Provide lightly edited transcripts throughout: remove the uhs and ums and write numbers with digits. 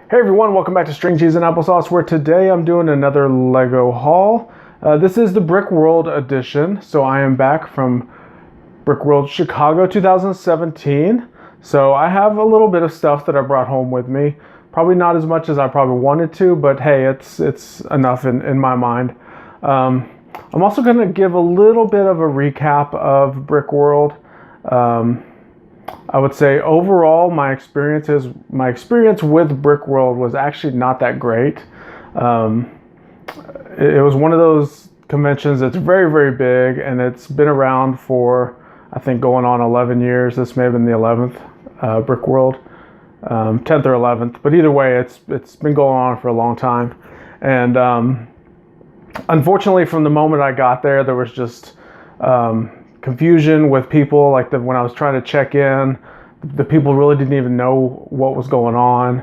Hey everyone, welcome back to String Cheese and Applesauce, where today I'm doing another Lego haul. This is the Brickworld edition, so I am back from Brickworld Chicago 2017. So I have a little bit of stuff that I brought home with me. Probably not as much as I probably wanted to, but hey, it's enough in my mind. I'm also going to give a little bit of a recap of Brickworld. I would say overall my experience with Brickworld was actually not that great. It was one of those conventions that's very, very big, and it's been around for, I think, going on 11 years. This may have been the 11th Brickworld, 10th or 11th, but either way, it's been going on for a long time. And unfortunately, from the moment I got there, there was just confusion with people. Like when I was trying to check in, the people really didn't even know what was going on.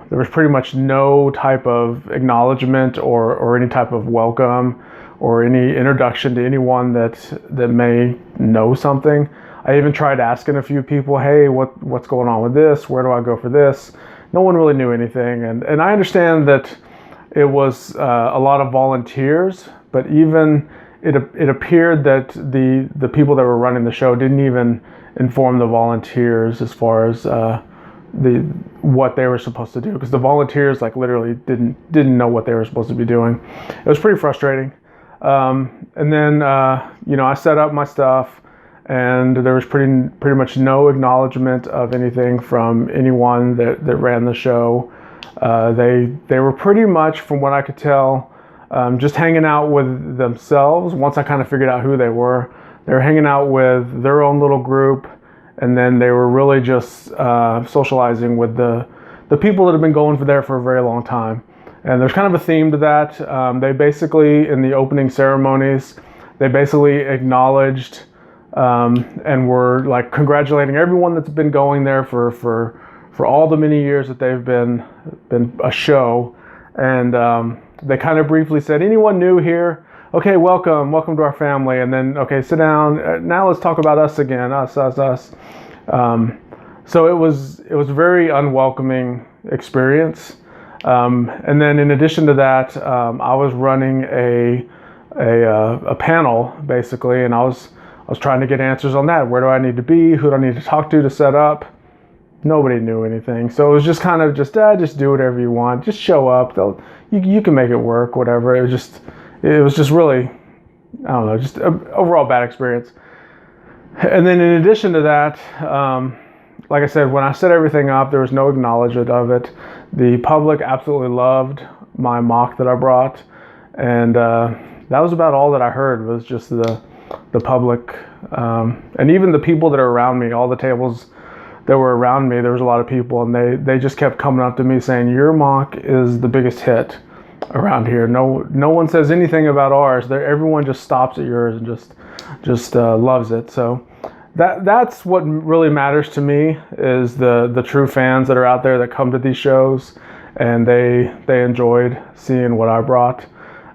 There was pretty much no type of acknowledgement or any type of welcome or any introduction to anyone that may know something. I even tried asking a few people, hey, what's going on with this? Where do I go for this? No one really knew anything. And I understand that it was a lot of volunteers, but even it appeared that the people that were running the show didn't even inform the volunteers as far as what they were supposed to do, because the volunteers literally didn't know what they were supposed to be doing. It was pretty frustrating. And then I set up my stuff, and there was pretty much no acknowledgement of anything from anyone that ran the show. They were pretty much, from what I could tell, just hanging out with themselves. Once I kind of figured out who they were hanging out with their own little group, and then they were really just socializing with the people that have been going there for a very long time. And there's kind of a theme to that. They basically, in the opening ceremonies, they basically acknowledged and were congratulating everyone that's been going there for all the many years that they've been a show. And they kind of briefly said, anyone new here? Okay, welcome to our family. And then, okay, sit down. Now let's talk about us again, us. So it was a very unwelcoming experience. And then in addition to that, I was running a panel basically, and I was trying to get answers on that. Where do I need to be? Who do I need to talk to set up? Nobody knew anything. So it was just kind of just do whatever you want. Just show up. You can make it work, whatever. It was just really, I don't know, just an overall bad experience. And then in addition to that, like I said, when I set everything up, there was no acknowledgement of it. The public absolutely loved my mock that I brought. And that was about all that I heard, was just the public. And even the people that are around me, all the tables that were around me, there was a lot of people, and they just kept coming up to me saying, your mock is the biggest hit around here. No one says anything about ours. Everyone just stops at yours and just loves it. So that's what really matters to me, is the true fans that are out there that come to these shows, and they enjoyed seeing what I brought.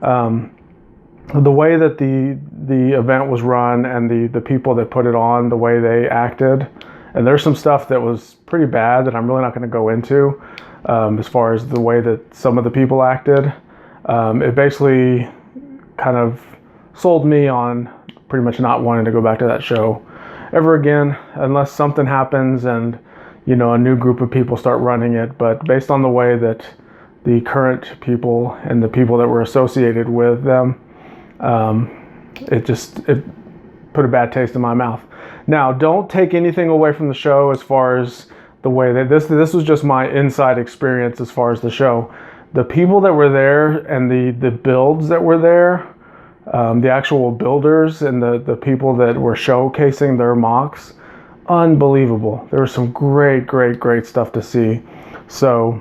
The way that the event was run, and the people that put it on, the way they acted. And there's some stuff that was pretty bad that I'm really not going to go into, as far as the way that some of the people acted. It basically kind of sold me on pretty much not wanting to go back to that show ever again, unless something happens and, a new group of people start running it. But based on the way that the current people and the people that were associated with them, it put a bad taste in my mouth. Now, don't take anything away from the show as far as the way that this was just my inside experience as far as the show. The people that were there and the builds that were there, the actual builders and the people that were showcasing their mocks, unbelievable. There was some great stuff to see. So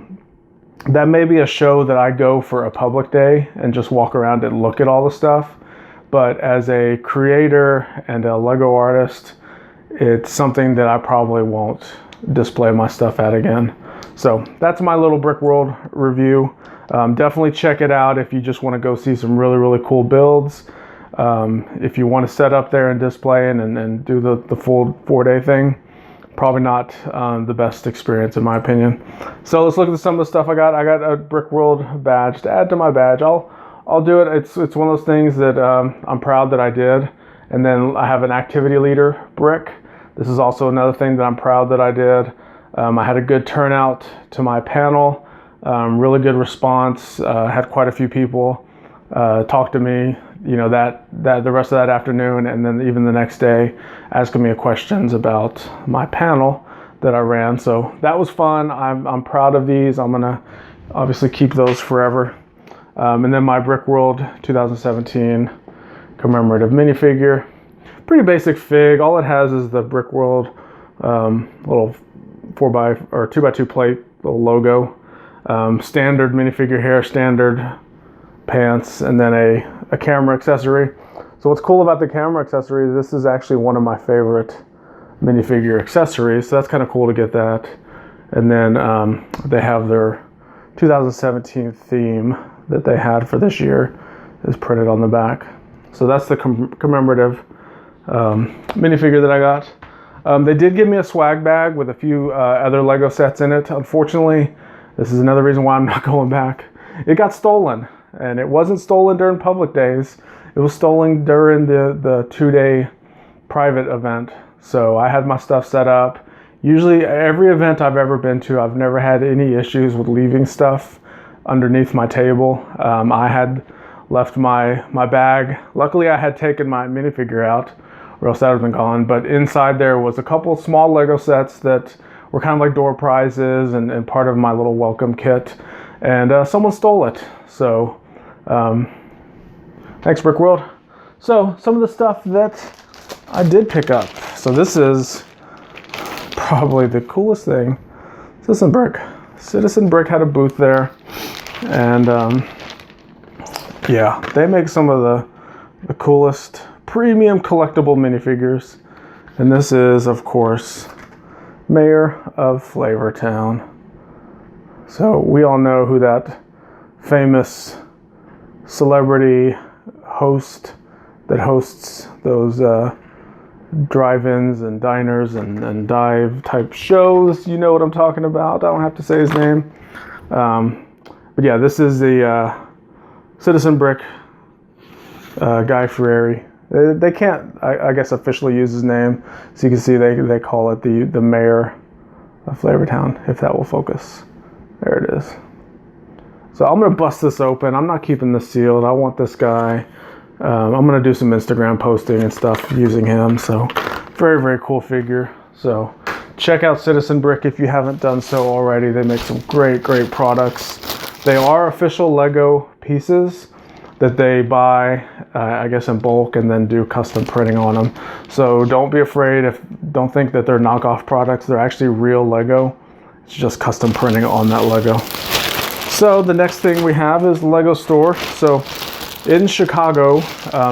that may be a show that I go for a public day and just walk around and look at all the stuff. But as a creator and a Lego artist, it's something that I probably won't display my stuff at again. So that's my little Brickworld review. Definitely check it out if you just want to go see some really cool builds. If you want to set up there and display and do the full 4-day thing, probably not the best experience in my opinion. So let's look at some of the stuff I got. I got a Brickworld badge to add to my badge. I'll do it. It's one of those things that I'm proud that I did. And then I have an activity leader brick. This is also another thing that I'm proud that I did. I had a good turnout to my panel. Really good response. Had quite a few people talk to me, that the rest of that afternoon, and then even the next day, asking me questions about my panel that I ran. So that was fun. I'm proud of these. I'm gonna obviously keep those forever. And then my Brickworld 2017 commemorative minifigure. Pretty basic fig. All it has is the Brickworld little 2x2 plate little logo. Standard minifigure hair, standard pants, and then a camera accessory. So what's cool about the camera accessory is this is actually one of my favorite minifigure accessories. So that's kind of cool to get that. And then they have their 2017 theme that they had for this year is printed on the back. So that's the commemorative minifigure that I got. They did give me a swag bag with a few other Lego sets in it. Unfortunately, this is another reason why I'm not going back. It got stolen, and it wasn't stolen during public days. It was stolen during the 2-day private event. So I had my stuff set up. Usually every event I've ever been to, I've never had any issues with leaving stuff underneath my table. I had left my bag. Luckily I had taken my minifigure out, or else that would have been gone. But inside there was a couple small Lego sets that were kind of like door prizes and part of my little welcome kit. And someone stole it. So thanks, Brickworld. So some of the stuff that I did pick up. So this is probably the coolest thing. Citizen Brick. Citizen Brick had a booth there. And yeah, they make some of the coolest premium collectible minifigures. And this is, of course, Mayor of Flavortown. So we all know who that famous celebrity host that hosts those drive-ins and diners and dive type shows. You know what I'm talking about. I don't have to say his name. But yeah, this is the Citizen Brick Guy Fieri. They can't, I guess, officially use his name. So you can see they call it the Mayor of Flavortown, if that will focus. There it is. So I'm going to bust this open. I'm not keeping this sealed. I want this guy. I'm going to do some Instagram posting and stuff using him. So very, very cool figure. So check out Citizen Brick if you haven't done so already. They make some great, great products. They are official Lego pieces that they buy, I guess, in bulk and then do custom printing on them. So don't be afraid. Don't think that they're knockoff products. They're actually real Lego. It's just custom printing on that Lego. So the next thing we have is the Lego store. So in Chicago,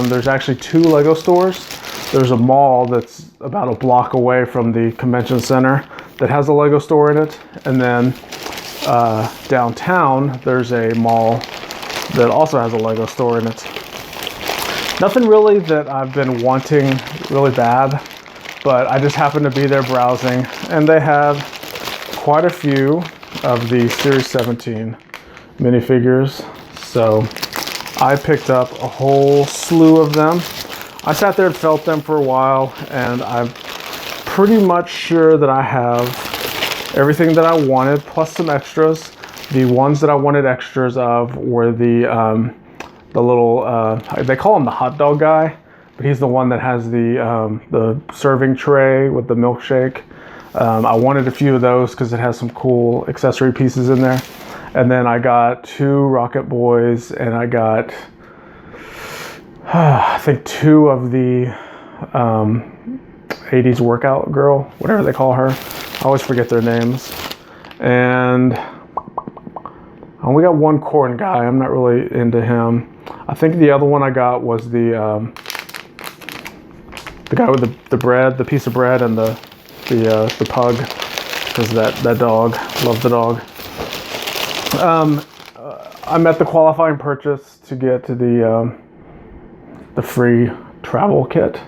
there's actually 2 Lego stores. There's a mall that's about a block away from the convention center that has a Lego store in it. And then downtown, there's a mall that also has a Lego store in it. Nothing really that I've been wanting really bad, but I just happened to be there browsing, and they have quite a few of the Series 17 minifigures. So I picked up a whole slew of them. I sat there and felt them for a while, and I'm pretty much sure that I have everything that I wanted, plus some extras. The ones that I wanted extras of were the little, they call him the hot dog guy, but he's the one that has the serving tray with the milkshake. I wanted a few of those because it has some cool accessory pieces in there. And then I got 2 Rocket Boys, and I got, I think 2 of the 80s workout girl, whatever they call her. I always forget their names. And I only got 1 corn guy. I'm not really into him. I think the other one I got was the guy with the bread, the piece of bread, and the pug, because that dog, love the dog. I met the qualifying purchase to get to the free travel kit.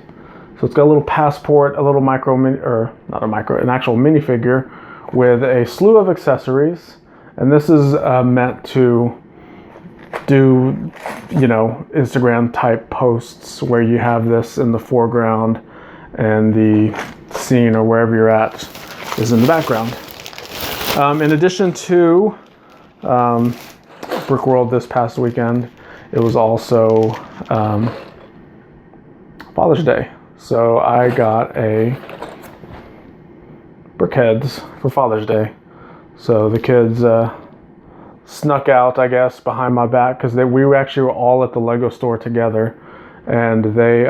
So it's got a little passport, a little an actual minifigure with a slew of accessories. And this is meant to do, Instagram type posts where you have this in the foreground and the scene or wherever you're at is in the background. In addition to Brickworld this past weekend, it was also Father's Day. So I got a Brickheads for Father's Day. So the kids snuck out, I guess, behind my back because we actually were all at the Lego store together, and they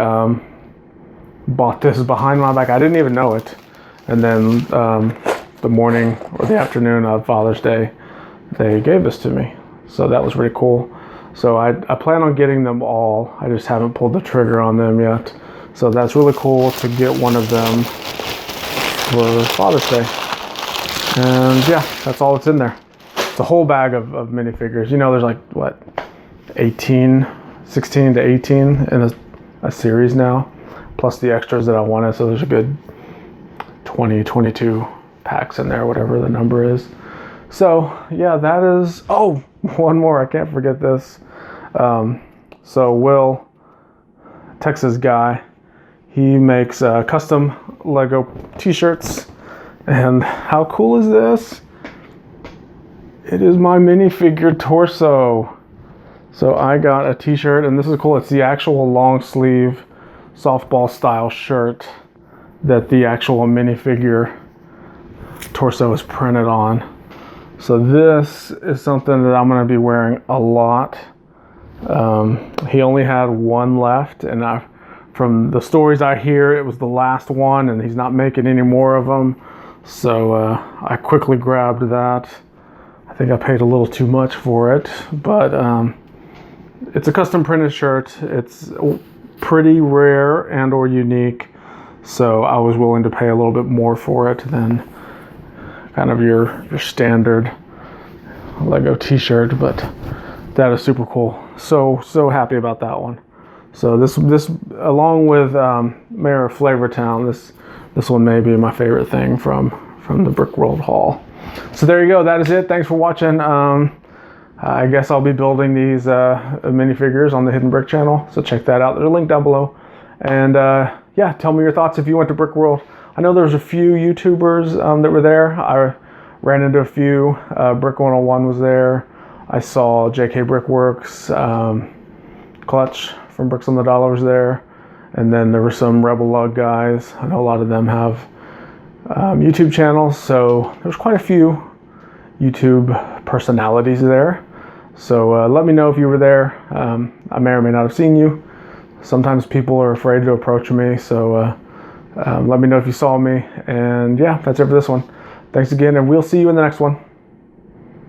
bought this behind my back. I didn't even know it. And then the morning or the afternoon of Father's Day, they gave this to me. So that was really cool. So I plan on getting them all. I just haven't pulled the trigger on them yet. So that's really cool to get one of them for Father's Day. And yeah, that's all that's in there. It's a whole bag of minifigures. There's like, 16 to 18 in a series now, plus the extras that I wanted. So there's a good 20, 22 packs in there, whatever the number is. So yeah, that is, one more, I can't forget this. So Will, Texas guy, he makes custom Lego t-shirts. And how cool is this? It is my minifigure torso. So I got a t-shirt, and this is cool. It's the actual long sleeve softball style shirt that the actual minifigure torso is printed on. So this is something that I'm going to be wearing a lot. He only had one left, and from the stories I hear, it was the last one, and he's not making any more of them. So I quickly grabbed that. I think I paid a little too much for it, but it's a custom printed shirt. It's pretty rare and or unique, so I was willing to pay a little bit more for it than kind of your standard Lego t-shirt, but that is super cool. So happy about that one. So this along with Mayor of Flavortown, this one may be my favorite thing from the Brickworld Haul. So there you go. That is it. Thanks for watching. I guess I'll be building these minifigures on the Hidden Brick channel. So check that out. There's a link down below. And yeah, tell me your thoughts if you went to Brickworld. I know there's a few YouTubers that were there. I ran into a few. Brick 101 was there. I saw JK Brickworks, Clutch from Bricks on the Dollar was there. And then there were some Rebel Lug guys. I know a lot of them have YouTube channels. So there's quite a few YouTube personalities there. So let me know if you were there. I may or may not have seen you. Sometimes people are afraid to approach me. So let me know if you saw me. And yeah, that's it for this one. Thanks again, and we'll see you in the next one.